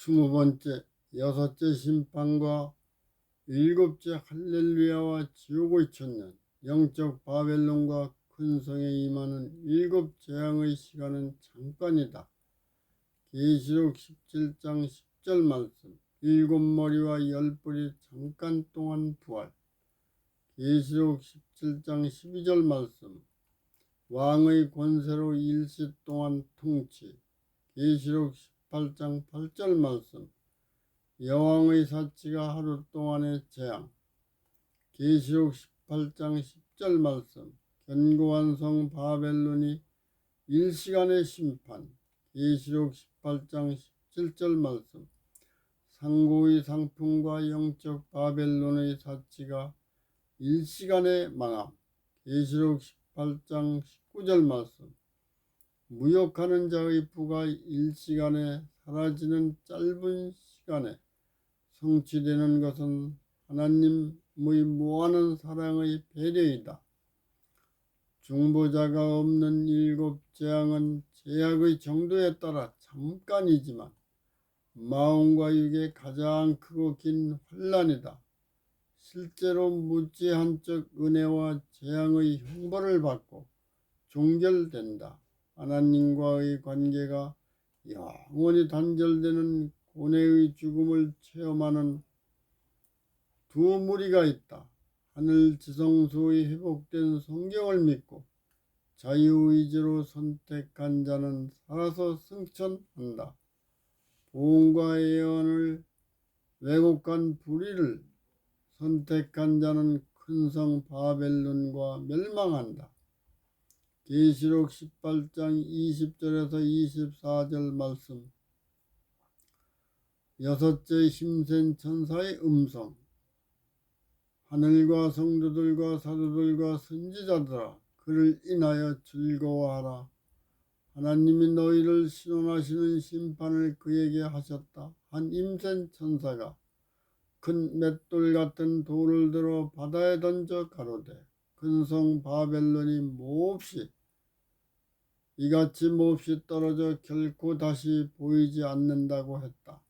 20번째 여섯째 심판과 일곱째 할렐루야와 지옥의 천년, 영적 바벨론과 큰 성에 임하는 일곱 재앙의 시간은 잠깐이다. 계시록 17장 10절 말씀, 일곱 머리와 열 뿔이 잠깐 동안 부활. 계시록 17장 12절 말씀, 왕의 권세로 일시 동안 통치. 계시록 18장 8절 말씀, 여왕의 사치가 하루 동안의 재앙. 계시록 18장 10절 말씀, 견고한 성 바벨론이 일시간의 심판. 계시록 18장 17절 말씀, 상고의 상품과 영적 바벨론의 사치가 일시간의 망함. 계시록 18장 19절 말씀, 무역하는 자의 부가 일시간에 사라지는 짧은 시간에 성취되는 것은 하나님의 무한한 사랑의 배려이다. 중보자가 없는 일곱 재앙은 제약의 정도에 따라 잠깐이지만 마음과 육의 가장 크고 긴 환난이다. 실제로 무지한적 은혜와 재앙의 형벌을 받고 종결된다. 하나님과의 관계가 영원히 단절되는 고뇌의 죽음을 체험하는 두 무리가 있다. 하늘 지성소의 회복된 성경을 믿고 자유의지로 선택한 자는 살아서 승천한다. 보응과 예언을 왜곡한 불의를 선택한 자는 큰 성 바벨론과 멸망한다. 계시록 18장 20절에서 24절 말씀, 여섯째 힘센 천사의 음성, 하늘과 성도들과 사도들과 선지자들아, 그를 인하여 즐거워하라. 하나님이 너희를 신원하시는 심판을 그에게 하셨다. 한 힘센 천사가 큰 맷돌 같은 돌을 들어 바다에 던져 가로되, 큰 성 바벨론이 이같이 몹시 떨어져 결코 다시 보이지 않는다고 했다.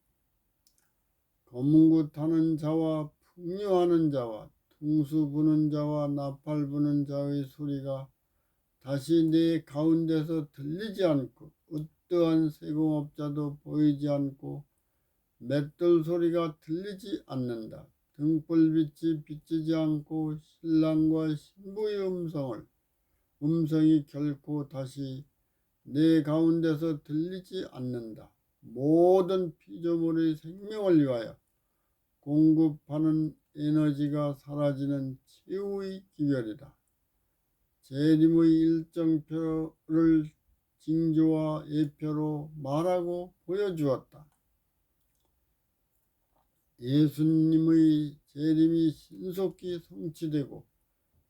검은구 타는 자와 풍류하는 자와 퉁수 부는 자와 나팔 부는 자의 소리가 다시 네 가운데서 들리지 않고, 어떠한 세공업자도 보이지 않고 맷돌 소리가 들리지 않는다. 등불빛이 비치지 않고 신랑과 신부의 음성이 결코 다시 내 가운데서 들리지 않는다. 모든 피조물의 생명을 위하여 공급하는 에너지가 사라지는 최후의 기별이다. 재림의 일정표를 징조와 예표로 말하고 보여주었다. 예수님의 재림이 신속히 성취되고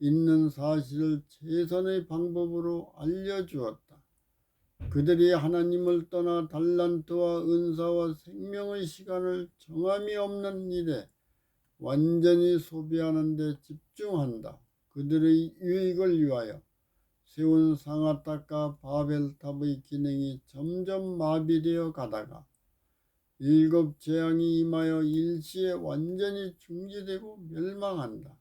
있는 사실을 최선의 방법으로 알려주었다. 그들이 하나님을 떠나 달란트와 은사와 생명의 시간을 정함이 없는 일에 완전히 소비하는 데 집중한다. 그들의 유익을 위하여 세운 상아탑과 바벨탑의 기능이 점점 마비되어 가다가 일곱 재앙이 임하여 일시에 완전히 중지되고 멸망한다.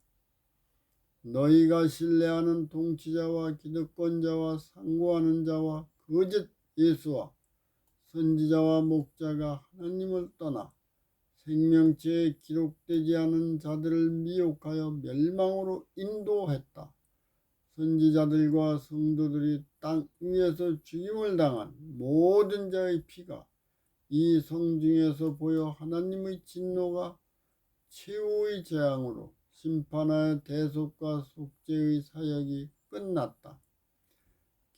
너희가 신뢰하는 통치자와 기득권자와 상고하는 자와 거짓 예수와 선지자와 목자가 하나님을 떠나 생명체에 기록되지 않은 자들을 미혹하여 멸망으로 인도했다. 선지자들과 성도들이 땅 위에서 죽임을 당한 모든 자의 피가 이 성 중에서 보여 하나님의 진노가 최후의 재앙으로 심판하여 대속과 속죄의 사역이 끝났다.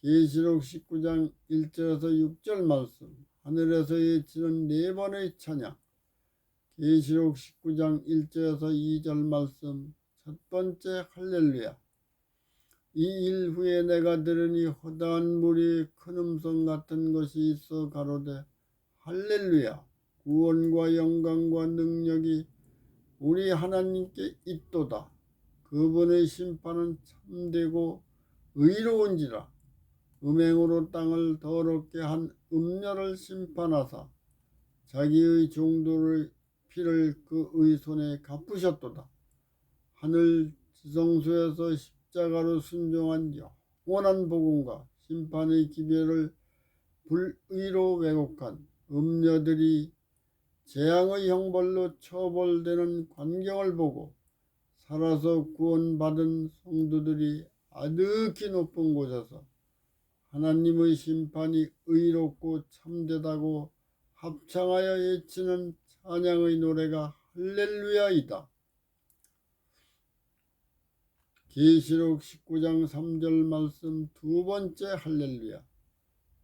계시록 19장 1절에서 6절 말씀, 하늘에서 외치는 네 번의 찬양. 계시록 19장 1절에서 2절 말씀, 첫 번째 할렐루야. 이 일 후에 내가 들으니 허다한 무리의 큰 음성 같은 것이 있어 가로되, 할렐루야. 구원과 영광과 능력이 우리 하나님께 있도다. 그분의 심판은 참되고 의로운지라. 음행으로 땅을 더럽게 한 음녀를 심판하사 자기의 종들의 피를 그의 손에 갚으셨도다. 하늘 지성소에서 십자가로 순종한 영원한 복음과 심판의 기별을 불의로 왜곡한 음녀들이 재앙의 형벌로 처벌되는 광경을 보고 살아서 구원받은 성도들이 아득히 높은 곳에서 하나님의 심판이 의롭고 참되다고 합창하여 외치는 찬양의 노래가 할렐루야이다. 계시록 19장 3절 말씀 두 번째 할렐루야.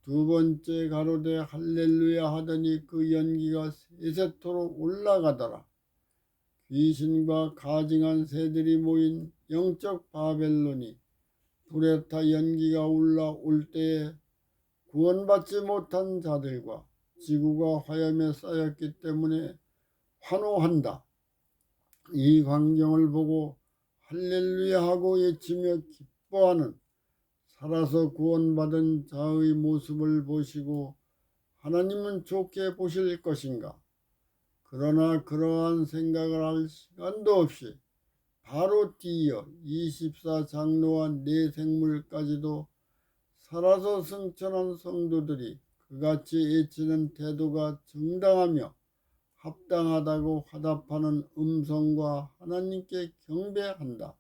두 번째 가로되 할렐루야 하더니 그 연기가 세세토록 올라가더라. 귀신과 가증한 새들이 모인 영적 바벨론이 불에 타 연기가 올라올 때에 구원받지 못한 자들과 지구가 화염에 쌓였기 때문에 환호한다. 이 광경을 보고 할렐루야 하고 외치며 기뻐하는 살아서 구원받은 자의 모습을 보시고 하나님은 좋게 보실 것인가? 그러나 그러한 생각을 할 시간도 없이 바로 뒤이어 24장로와 네 생물까지도 살아서 승천한 성도들이 그같이 외치는 태도가 정당하며 합당하다고 화답하는 음성과 하나님께 경배한다.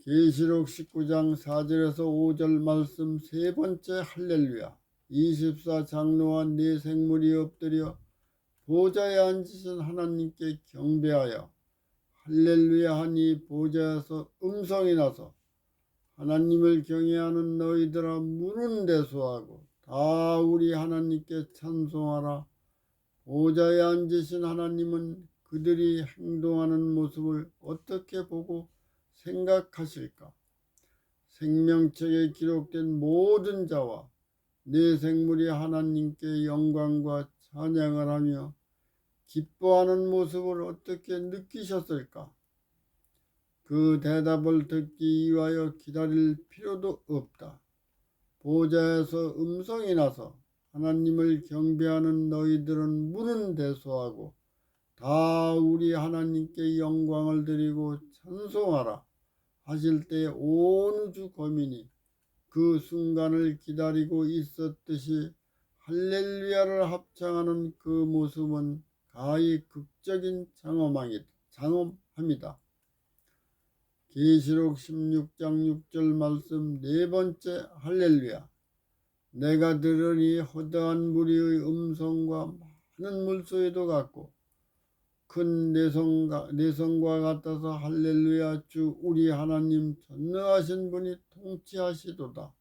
계시록 19장 4절에서 5절 말씀 세 번째 할렐루야. 24장로와 네 생물이 엎드려 보좌에 앉으신 하나님께 경배하여 할렐루야 하니 보좌에서 음성이 나서 하나님을 경외하는 너희들아 물은 대수하고 다 우리 하나님께 찬송하라. 보좌에 앉으신 하나님은 그들이 행동하는 모습을 어떻게 보고 생각하실까? 생명책에 기록된 모든 자와 네 생물이 하나님께 영광과 찬양을 하며 기뻐하는 모습을 어떻게 느끼셨을까? 그 대답을 듣기 위하여 기다릴 필요도 없다. 보좌에서 음성이 나서 하나님을 경배하는 너희들은 물은 대수하고 다 우리 하나님께 영광을 드리고 찬송하라 하실 때 온 우주 거민이 그 순간을 기다리고 있었듯이 할렐루야를 합창하는 그 모습은 가히 극적인 장엄합니다. 계시록 16장 6절 말씀 네 번째 할렐루야. 내가 들으니 허다한 무리의 음성과 많은 물소리도 같고 큰 내성과 같아서 할렐루야 주 우리 하나님 전능하신 분이 통치하시도다.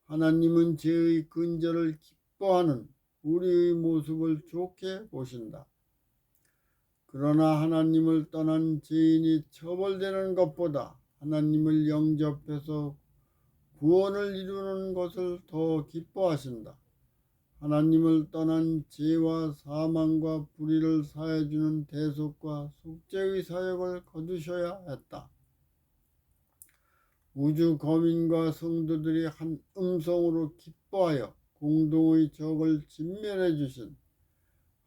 하나님은 죄의 근절을 기뻐하는 우리의 모습을 좋게 보신다. 그러나 하나님을 떠난 죄인이 처벌되는 것보다 하나님을 영접해서 구원을 이루는 것을 더 기뻐하신다. 하나님을 떠난 죄와 사망과 불의를 사해주는 대속과 속죄의 사역을 거두셔야 했다. 우주 거민과 성도들이 한 음성으로 기뻐하여 공동의 적을 진멸해 주신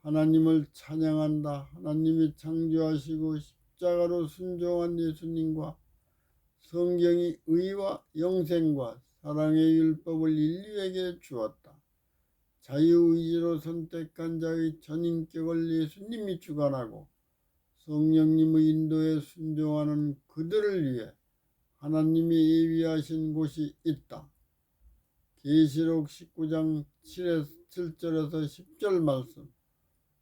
하나님을 찬양한다. 하나님이 창조하시고 십자가로 순종한 예수님과 성경이 의와 영생과 사랑의 율법을 인류에게 주었다. 자유의지로 선택한 자의 전인격을 예수님이 주관하고 성령님의 인도에 순종하는 그들을 위해 하나님이 예비하신 곳이 있다. 계시록 19장 7절에서 10절 말씀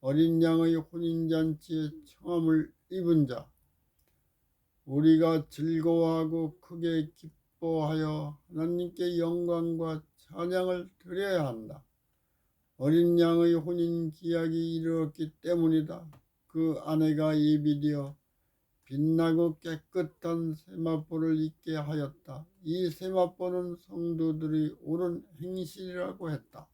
어린 양의 혼인잔치에 청함을 입은 자 우리가 즐거워하고 크게 기뻐하여 하나님께 영광과 찬양을 드려야 한다. 어린 양의 혼인 기약이 이르렀기 때문이다. 그 아내가 예비되어 빛나고 깨끗한 세마포를 입게 하였다. 이 세마포는 성도들이 옳은 행실이라고 했다.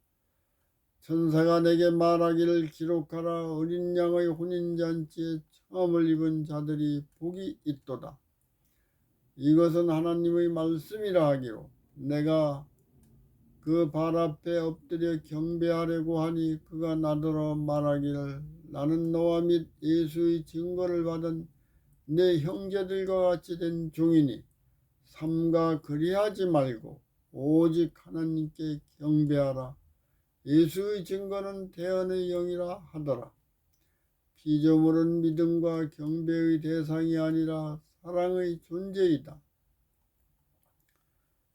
천사가 내게 말하기를 기록하라. 어린 양의 혼인잔치에 청함을 입은 자들이 복이 있도다. 이것은 하나님의 말씀이라 하기로 내가 그 발 앞에 엎드려 경배하려고 하니 그가 나더러 말하기를 나는 너와 및 예수의 증거를 받은 내 형제들과 같이 된 종이니 삼가 그리하지 말고 오직 하나님께 경배하라. 예수의 증거는 대언의 영이라 하더라. 피조물은 믿음과 경배의 대상이 아니라 사랑의 존재이다.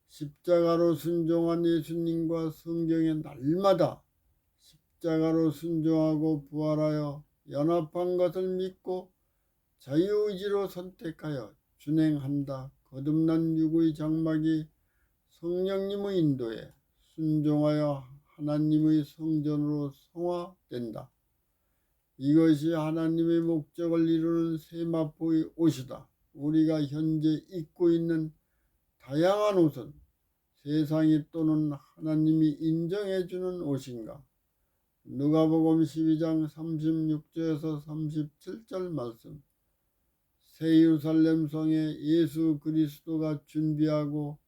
십자가로 순종한 예수님과 성경의 날마다 십자가로 순종하고 부활하여 연합한 것을 믿고 자유의지로 선택하여 준행한다. 거듭난 육의 장막이 성령님의 인도에 순종하여 하나님의 성전으로 성화된다. 이것이 하나님의 목적을 이루는 세마포의 옷이다. 우리가 현재 입고 있는 다양한 옷은 세상이 또는 하나님이 인정해주는 옷인가? 누가복음 12장 36절에서 37절 말씀. 새 예루살렘 성에 예수 그리스도가 준비하고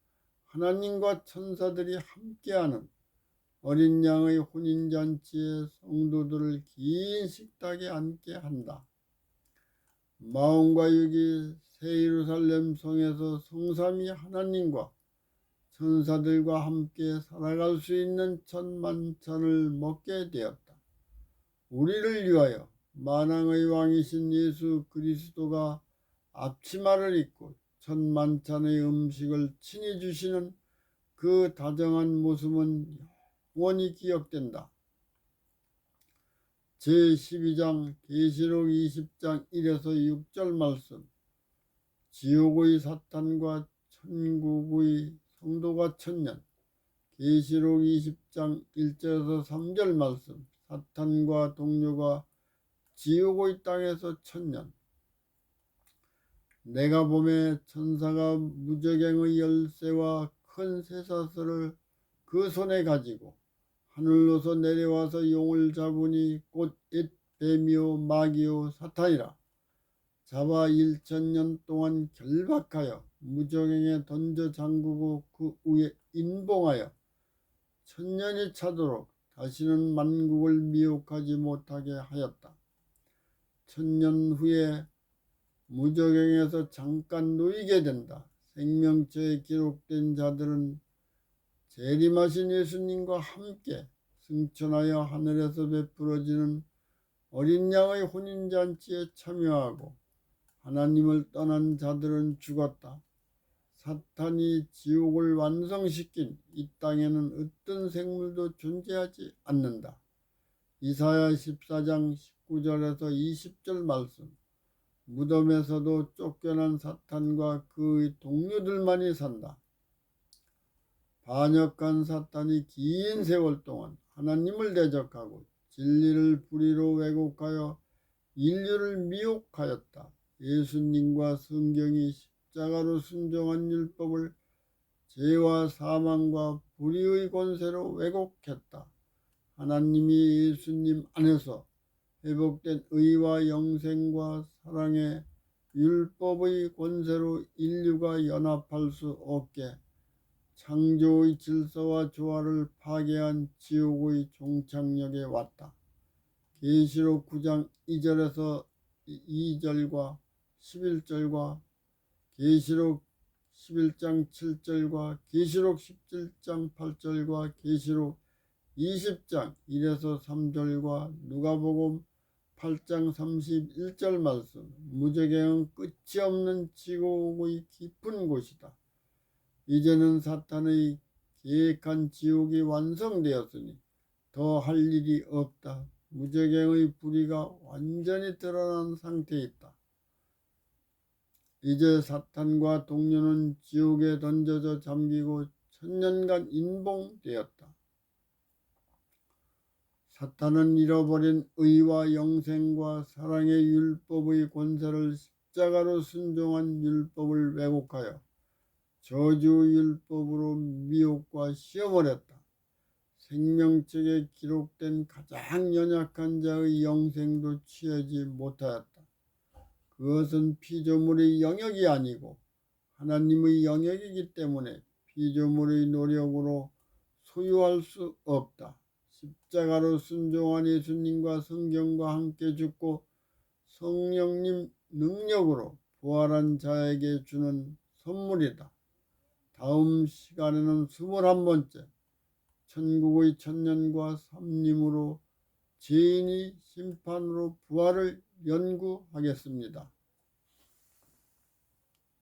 하나님과 천사들이 함께하는 어린 양의 혼인잔치에 성도들을 긴 식탁에 앉게 한다. 마음과 육이 새 예루살렘 성에서 성삼위 하나님과 천사들과 함께 살아갈 수 있는 첫 만찬을 먹게 되었다. 우리를 위하여 만왕의 왕이신 예수 그리스도가 앞치마를 입고 첫 만찬의 음식을 친히 주시는 그 다정한 모습은 영원히 기억된다. 제12장 계시록 20장 1에서 6절 말씀. 지옥의 사탄과 천국의 성도가 천년. 계시록 20장 1절에서 3절 말씀. 사탄과 동료가 지옥의 땅에서 천년. 내가 보매 천사가 무저갱의 열쇠와 큰 쇠사슬을 그 손에 가지고 하늘로서 내려와서 용을 잡으니 곧 옛 뱀이요 마귀요 사탄이라. 잡아 1000년 동안 결박하여 무저갱에 던져 잠그고 그 위에 인봉하여 1000년이 차도록 다시는 만국을 미혹하지 못하게 하였다. 1000년 후에 무저갱에서 잠깐 놓이게 된다. 생명册에 기록된 자들은 재림하신 예수님과 함께 승천하여 하늘에서 베풀어지는 어린 양의 혼인잔치에 참여하고, 하나님을 떠난 자들은 죽었다. 사탄이 지옥을 완성시킨 이 땅에는 어떤 생물도 존재하지 않는다. 이사야 14장 19절에서 20절 말씀. 무덤에서도 쫓겨난 사탄과 그의 동료들만이 산다. 반역한 사탄이 긴 세월 동안 하나님을 대적하고 진리를 불의로 왜곡하여 인류를 미혹하였다. 예수님과 성경이 십자가로 순종한 율법을 죄와 사망과 불의의 권세로 왜곡했다. 하나님이 예수님 안에서 회복된 의와 영생과 사랑의 율법의 권세로 인류가 연합할 수 없게 창조의 질서와 조화를 파괴한 지옥의 종착역에 왔다. 계시록 9장 2절에서 2절과 11절과 계시록 11장 7절과 계시록 17장 8절과 계시록 20장 1에서 3절과 누가복음 8장 31절 말씀. 무저갱은 끝이 없는 지옥의 깊은 곳이다. 이제는 사탄의 계획한 지옥이 완성되었으니 더 할 일이 없다. 무저갱의 불의가 완전히 드러난 상태에 있다. 이제 사탄과 동료는 지옥에 던져져 잠기고 1000년간 인봉되었다. 사탄은 잃어버린 의와 영생과 사랑의 율법의 권세를 십자가로 순종한 율법을 왜곡하여 저주 율법으로 미혹과 씌워버렸다. 생명책에 기록된 가장 연약한 자의 영생도 취하지 못하였다. 그것은 피조물의 영역이 아니고 하나님의 영역이기 때문에 피조물의 노력으로 소유할 수 없다. 십자가로 순종한 예수님과 성경과 함께 죽고 성령님 능력으로 부활한 자에게 주는 선물이다. 다음 시간에는 21번째 천국의 천년과 삼림으로 죄인이 심판으로 부활을 연구하겠습니다.